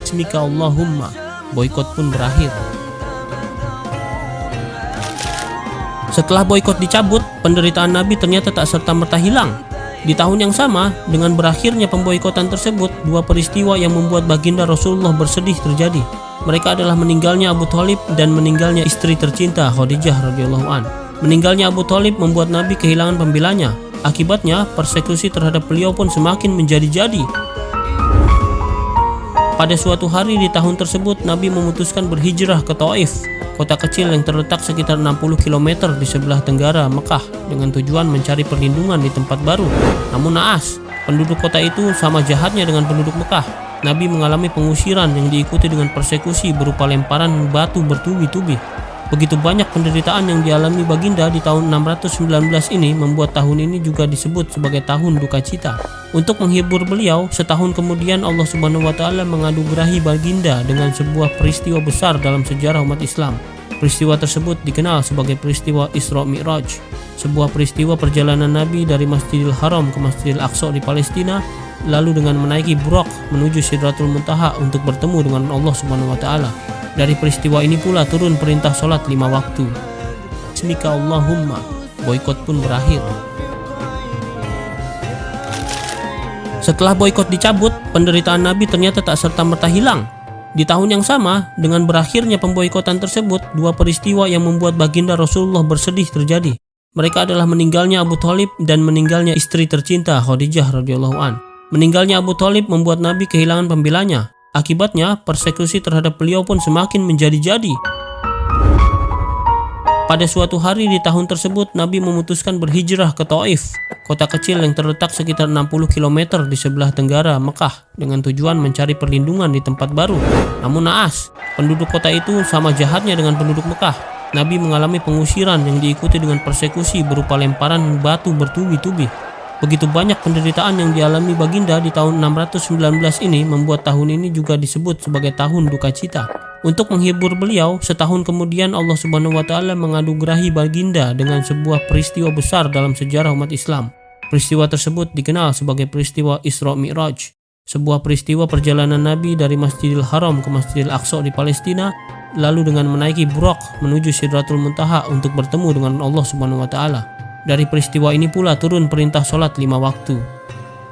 Bismika Allahumma, boikot pun berakhir. Setelah boikot dicabut, penderitaan Nabi ternyata tak serta-merta hilang. Di tahun yang sama, dengan berakhirnya pemboikotan tersebut, dua peristiwa yang membuat baginda Rasulullah bersedih terjadi. Mereka adalah meninggalnya Abu Thalib dan meninggalnya istri tercinta Khadijah radhiyallahu an. Meninggalnya Abu Thalib membuat Nabi kehilangan pembelanya. Akibatnya, persekusi terhadap beliau pun semakin menjadi-jadi. Pada suatu hari di tahun tersebut, Nabi memutuskan berhijrah ke Taif, kota kecil yang terletak sekitar 60 km di sebelah tenggara Mekah, dengan tujuan mencari perlindungan di tempat baru. Namun naas, penduduk kota itu sama jahatnya dengan penduduk Mekah. Nabi mengalami pengusiran yang diikuti dengan persekusi berupa lemparan batu bertubi-tubi. Begitu banyak penderitaan yang dialami baginda di tahun 619 ini membuat tahun ini juga disebut sebagai tahun duka cita. Untuk menghibur beliau, setahun kemudian Allah Subhanahu wa taala menganugerahi baginda dengan sebuah peristiwa besar dalam sejarah umat Islam. Peristiwa tersebut dikenal sebagai peristiwa Isra Mi'raj, sebuah peristiwa perjalanan Nabi dari Masjidil Haram ke Masjidil Aqsa di Palestina, lalu dengan menaiki Buraq menuju Sidratul Muntaha untuk bertemu dengan Allah Subhanahu wa taala. Dari peristiwa ini pula turun perintah sholat 5 waktu. Bismika Allahumma, boikot pun berakhir. Setelah boikot dicabut, penderitaan Nabi ternyata tak serta-merta hilang. Di tahun yang sama, dengan berakhirnya pemboikotan tersebut, dua peristiwa yang membuat baginda Rasulullah bersedih terjadi. Mereka adalah meninggalnya Abu Thalib dan meninggalnya istri tercinta Khadijah radhiyallahu an. Meninggalnya Abu Thalib membuat Nabi kehilangan pembelanya. Akibatnya, persekusi terhadap beliau pun semakin menjadi-jadi. Pada suatu hari di tahun tersebut, Nabi memutuskan berhijrah ke Taif, kota kecil yang terletak sekitar 60 km di sebelah tenggara Mekah, dengan tujuan mencari perlindungan di tempat baru. Namun naas, penduduk kota itu sama jahatnya dengan penduduk Mekah. Nabi mengalami pengusiran yang diikuti dengan persekusi berupa lemparan batu bertubi-tubi. Begitu banyak penderitaan yang dialami baginda di tahun 619 ini membuat tahun ini juga disebut sebagai tahun duka cita. Untuk menghibur beliau, setahun kemudian Allah Subhanahu wa taala menganugerahi baginda dengan sebuah peristiwa besar dalam sejarah umat Islam. Peristiwa tersebut dikenal sebagai peristiwa Isra Mi'raj, sebuah peristiwa perjalanan Nabi dari Masjidil Haram ke Masjidil Aqsa di Palestina, lalu dengan menaiki Buraq menuju Sidratul Muntaha untuk bertemu dengan Allah Subhanahu wa taala. Dari peristiwa ini pula turun perintah sholat 5 waktu.